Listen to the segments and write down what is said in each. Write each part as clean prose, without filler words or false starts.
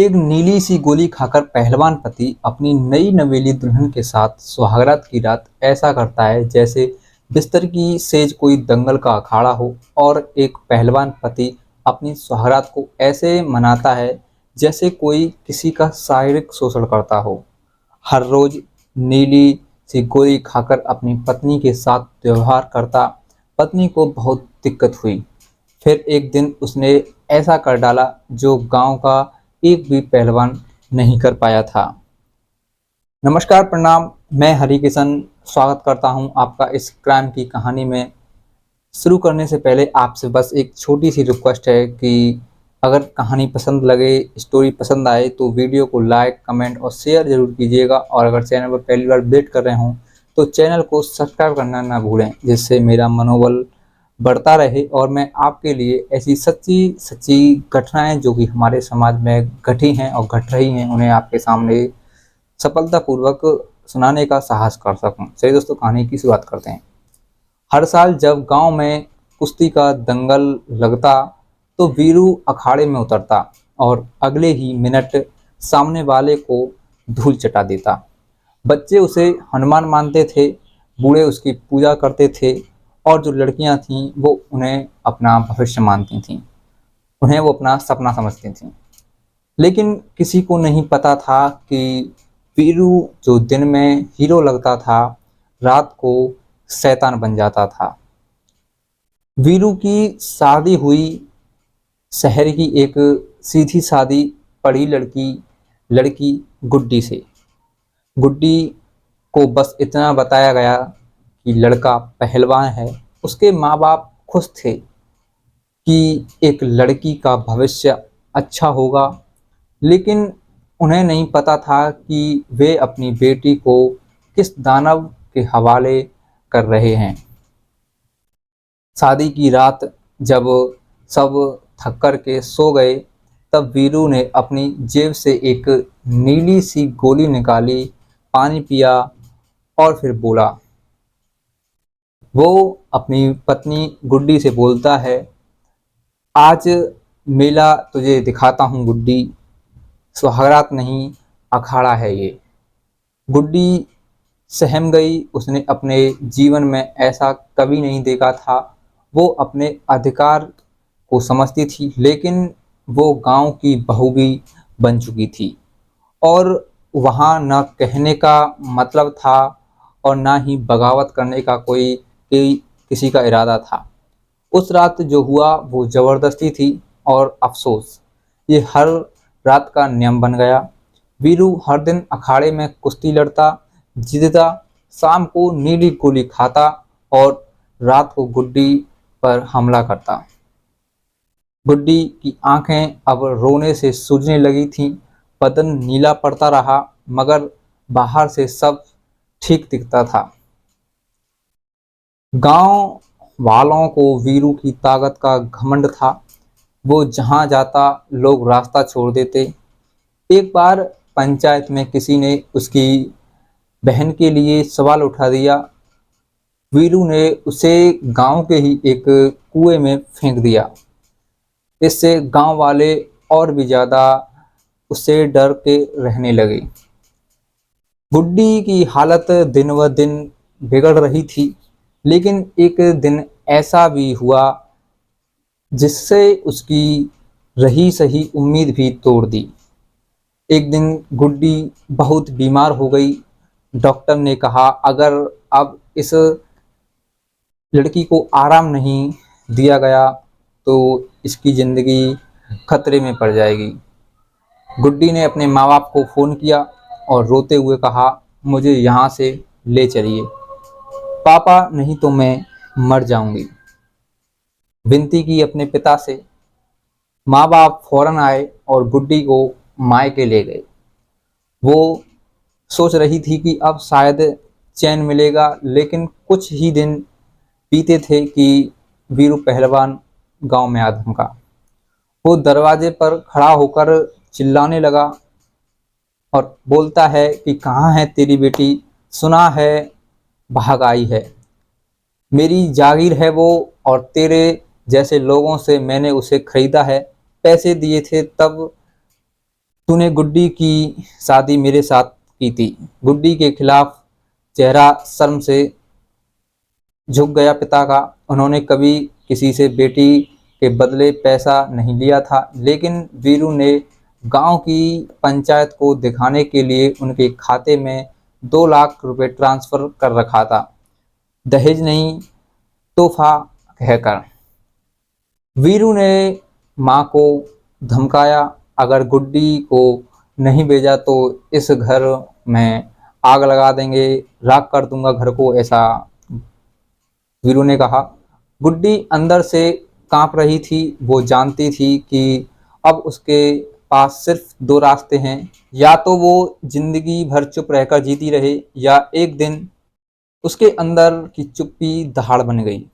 एक नीली सी गोली खाकर पहलवान पति अपनी नई नवेली दुल्हन के साथ सुहागरात की रात ऐसा करता है जैसे बिस्तर की सेज कोई दंगल का अखाड़ा हो। और एक पहलवान पति अपनी सुहागरात को ऐसे मनाता है जैसे कोई किसी का शारीरिक शोषण करता हो। हर रोज नीली सी गोली खाकर अपनी पत्नी के साथ व्यवहार करता। पत्नी को बहुत दिक्कत हुई। फिर एक दिन उसने ऐसा कर डाला जो गांव का एक भी पहलवान नहीं कर पाया था। नमस्कार, प्रणाम। मैं हरि किशन स्वागत करता हूं आपका इस क्राइम की कहानी में। शुरू करने से पहले आपसे बस एक छोटी सी रिक्वेस्ट है कि अगर कहानी पसंद लगे, स्टोरी पसंद आए तो वीडियो को लाइक, कमेंट और शेयर जरूर कीजिएगा। और अगर चैनल पर पहली बार विजिट कर रहे हों तो चैनल को सब्सक्राइब करना ना भूलें, जिससे मेरा मनोबल बढ़ता रहे और मैं आपके लिए ऐसी सच्ची सच्ची घटनाएं जो कि हमारे समाज में घटी हैं और घट रही हैं उन्हें आपके सामने सफलतापूर्वक सुनाने का साहस कर सकूं। चलिए दोस्तों, कहानी की शुरुआत करते हैं। हर साल जब गांव में कुश्ती का दंगल लगता तो वीरू अखाड़े में उतरता और अगले ही मिनट सामने वाले को धूल चटा देता। बच्चे उसे हनुमान मानते थे, बूढ़े उसकी पूजा करते थे और जो लड़कियां थीं वो उन्हें अपना भविष्य मानती थीं, उन्हें वो अपना सपना समझती थीं। लेकिन किसी को नहीं पता था कि वीरू जो दिन में हीरो लगता था, रात को शैतान बन जाता था। वीरू की शादी हुई शहर की एक सीधी सादी पढ़ी लड़की गुड्डी से। गुड्डी को बस इतना बताया गया कि लड़का पहलवान है। उसके माँ बाप खुश थे कि एक लड़की का भविष्य अच्छा होगा, लेकिन उन्हें नहीं पता था कि वे अपनी बेटी को किस दानव के हवाले कर रहे हैं। शादी की रात जब सब थक कर के सो गए तब वीरू ने अपनी जेब से एक नीली सी गोली निकाली, पानी पिया और फिर बोला। वो अपनी पत्नी गुड्डी से बोलता है, आज मेला तुझे दिखाता हूँ गुड्डी, सुहागरात नहीं अखाड़ा है ये। गुड्डी सहम गई। उसने अपने जीवन में ऐसा कभी नहीं देखा था। वो अपने अधिकार को समझती थी, लेकिन वो गांव की बहू भी बन चुकी थी और वहाँ न कहने का मतलब था और ना ही बगावत करने का किसी का इरादा था। उस रात जो हुआ वो ज़बरदस्ती थी और अफसोस ये हर रात का नियम बन गया। वीरू हर दिन अखाड़े में कुश्ती लड़ता, जीतता, शाम को नीली गोली खाता और रात को गुड्डी पर हमला करता। गुड्डी की आंखें अब रोने से सूजने लगी थीं। बदन नीला पड़ता रहा, मगर बाहर से सब ठीक दिखता था। गांव वालों को वीरू की ताकत का घमंड था। वो जहां जाता लोग रास्ता छोड़ देते। एक बार पंचायत में किसी ने उसकी बहन के लिए सवाल उठा दिया। वीरू ने उसे गांव के ही एक कुएं में फेंक दिया। इससे गांव वाले और भी ज़्यादा उससे डर के रहने लगे। गुड्डी की हालत दिन व दिन बिगड़ रही थी, लेकिन एक दिन ऐसा भी हुआ जिससे उसकी रही सही उम्मीद भी तोड़ दी। एक दिन गुड्डी बहुत बीमार हो गई। डॉक्टर ने कहा, अगर अब इस लड़की को आराम नहीं दिया गया तो इसकी ज़िंदगी खतरे में पड़ जाएगी। गुड्डी ने अपने माँ बाप को फ़ोन किया और रोते हुए कहा, मुझे यहाँ से ले चलिए पापा, नहीं तो मैं मर जाऊंगी। विनती की अपने पिता से। माँ बाप फौरन आए और गुड्डी को मायके ले गए। वो सोच रही थी कि अब शायद चैन मिलेगा, लेकिन कुछ ही दिन बीते थे कि वीरू पहलवान गांव में आ धमका। वो दरवाजे पर खड़ा होकर चिल्लाने लगा और बोलता है कि कहाँ है तेरी बेटी, सुना है भाग आई है। मेरी जागीर है वो और तेरे जैसे लोगों से मैंने उसे खरीदा है, पैसे दिए थे तब तूने गुड्डी की शादी मेरे साथ की थी। गुड्डी के खिलाफ चेहरा शर्म से झुक गया पिता का। उन्होंने कभी किसी से बेटी के बदले पैसा नहीं लिया था, लेकिन वीरू ने गांव की पंचायत को दिखाने के लिए उनके खाते में 2 लाख रुपए ट्रांसफर कर रखा था, दहेज नहीं तोहफा कहकर। वीरू ने माँ को धमकाया, अगर गुड्डी को नहीं भेजा तो इस घर में आग लगा देंगे, राख कर दूंगा घर को, ऐसा वीरू ने कहा। गुड्डी अंदर से कांप रही थी। वो जानती थी कि अब उसके पास सिर्फ 2 रास्ते हैं, या तो वो जिंदगी भर चुप रहकर जीती रहे, या एक दिन उसके अंदर की चुप्पी दहाड़ बन गई।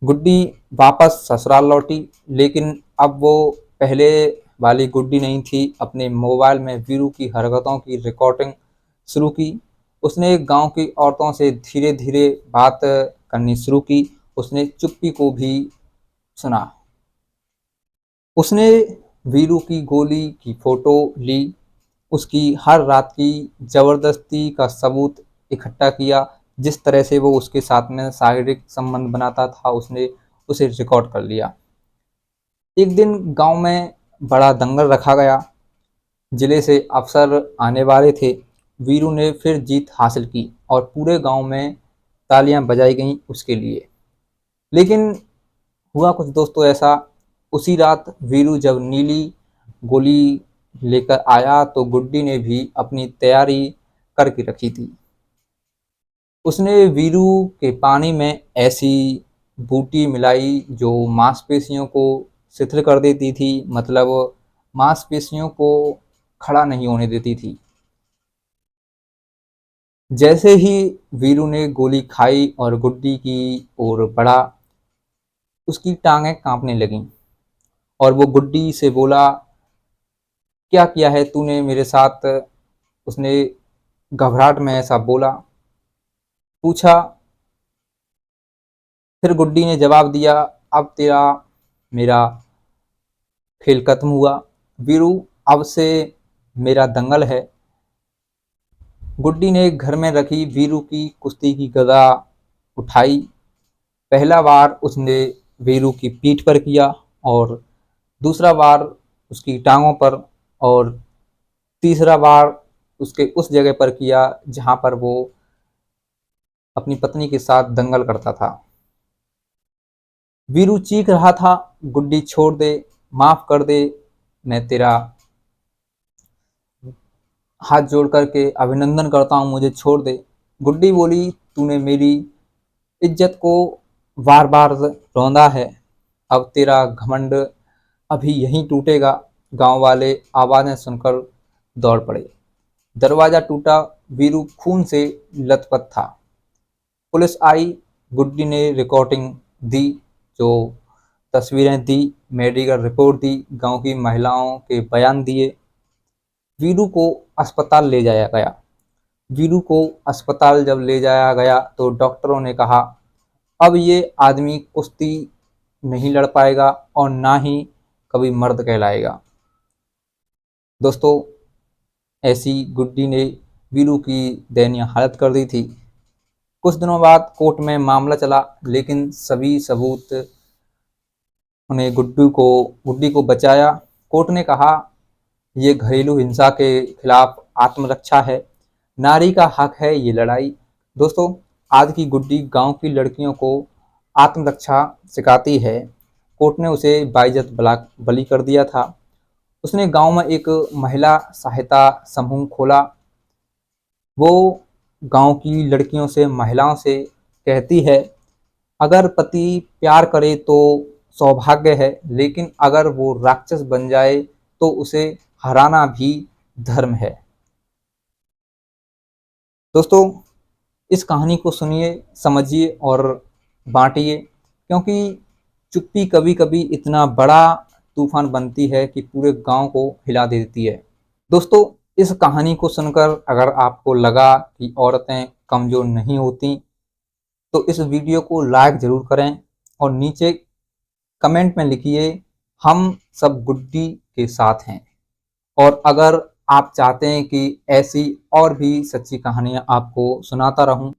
गुड्डी वापस ससुराल लौटी, लेकिन अब वो पहले वाली गुड्डी नहीं थी। अपने मोबाइल में वीरू की हरकतों की रिकॉर्डिंग शुरू की। उसने गांव की औरतों से धीरे धीरे बात करनी शुरू की। उसने चुप्पी को भी सुना। उसने वीरू की गोली की फोटो ली, उसकी हर रात की जबरदस्ती का सबूत इकट्ठा किया। जिस तरह से वो उसके साथ में शारीरिक संबंध बनाता था, उसने उसे रिकॉर्ड कर लिया। एक दिन गांव में बड़ा दंगल रखा गया। जिले से अफसर आने वाले थे। वीरू ने फिर जीत हासिल की और पूरे गांव में तालियां बजाई गईं उसके लिए। लेकिन हुआ कुछ दोस्तों ऐसा, उसी रात वीरू जब नीली गोली लेकर आया तो गुड्डी ने भी अपनी तैयारी करके रखी थी। उसने वीरू के पानी में ऐसी बूटी मिलाई जो मांसपेशियों को शिथिल कर देती थी, मतलब मांसपेशियों को खड़ा नहीं होने देती थी। जैसे ही वीरू ने गोली खाई और गुड्डी की ओर बढ़ा, उसकी टांगें कांपने लगीं और वो गुड्डी से बोला, क्या किया है तूने मेरे साथ? उसने घबराहट में ऐसा बोला, पूछा। फिर गुड्डी ने जवाब दिया, अब तेरा मेरा खेल खत्म हुआ वीरू, अब से मेरा दंगल है। गुड्डी ने घर में रखी वीरू की कुश्ती की गदा उठाई। पहला बार उसने वीरू की पीठ पर किया और दूसरा बार उसकी टांगों पर और तीसरा बार उसके उस जगह पर किया जहां पर वो अपनी पत्नी के साथ दंगल करता था। वीरू चीख रहा था, गुड्डी छोड़ दे, माफ कर दे, मैं तेरा हाथ जोड़ करके अभिनंदन करता हूँ, मुझे छोड़ दे। गुड्डी बोली, तूने मेरी इज्जत को बार बार रौंदा है, अब तेरा घमंड अभी यहीं टूटेगा। गांव वाले आवाज़ें सुनकर दौड़ पड़े। दरवाज़ा टूटा। वीरू खून से लथपथ था। पुलिस आई। गुड्डी ने रिकॉर्डिंग दी, जो तस्वीरें दी, मेडिकल रिपोर्ट दी, गांव की महिलाओं के बयान दिए। वीरू को अस्पताल ले जाया गया। वीरू को अस्पताल जब ले जाया गया तो डॉक्टरों ने कहा, अब ये आदमी कुश्ती नहीं लड़ पाएगा और ना ही कभी मर्द कहलाएगा। दोस्तों, ऐसी गुड्डी ने वीरू की दयनीय हालत कर दी थी। कुछ दिनों बाद कोर्ट में मामला चला, लेकिन सभी सबूत उन्हें गुड्डी को बचाया। कोर्ट ने कहा, ये घरेलू हिंसा के खिलाफ आत्मरक्षा है, नारी का हक है ये लड़ाई। दोस्तों, आज की गुड्डी गांव की लड़कियों को आत्मरक्षा सिखाती है। कोर्ट ने उसे बाइज्जत बली कर दिया था। उसने गांव में एक महिला सहायता समूह खोला। वो गांव की लड़कियों से, महिलाओं से कहती है, अगर पति प्यार करे तो सौभाग्य है, लेकिन अगर वो राक्षस बन जाए तो उसे हराना भी धर्म है। दोस्तों, इस कहानी को सुनिए, समझिए और बांटिए, क्योंकि चुप्पी कभी कभी इतना बड़ा तूफान बनती है कि पूरे गांव को हिला देती है। दोस्तों, इस कहानी को सुनकर अगर आपको लगा कि औरतें कमज़ोर नहीं होती, तो इस वीडियो को लाइक ज़रूर करें और नीचे कमेंट में लिखिए, हम सब गुड्डी के साथ हैं। और अगर आप चाहते हैं कि ऐसी और भी सच्ची कहानियां आपको सुनाता रहूं,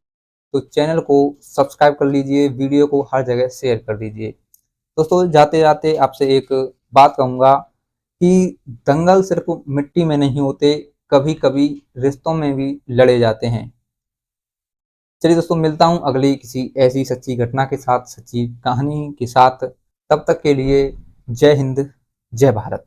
तो चैनल को सब्सक्राइब कर लीजिए, वीडियो को हर जगह शेयर कर दीजिए। दोस्तों, जाते जाते आपसे एक बात कहूँगा कि दंगल सिर्फ मिट्टी में नहीं होते, कभी कभी रिश्तों में भी लड़े जाते हैं। चलिए दोस्तों, मिलता हूँ अगली किसी ऐसी सच्ची घटना के साथ, सच्ची कहानी के साथ। तब तक के लिए जय हिंद, जय भारत।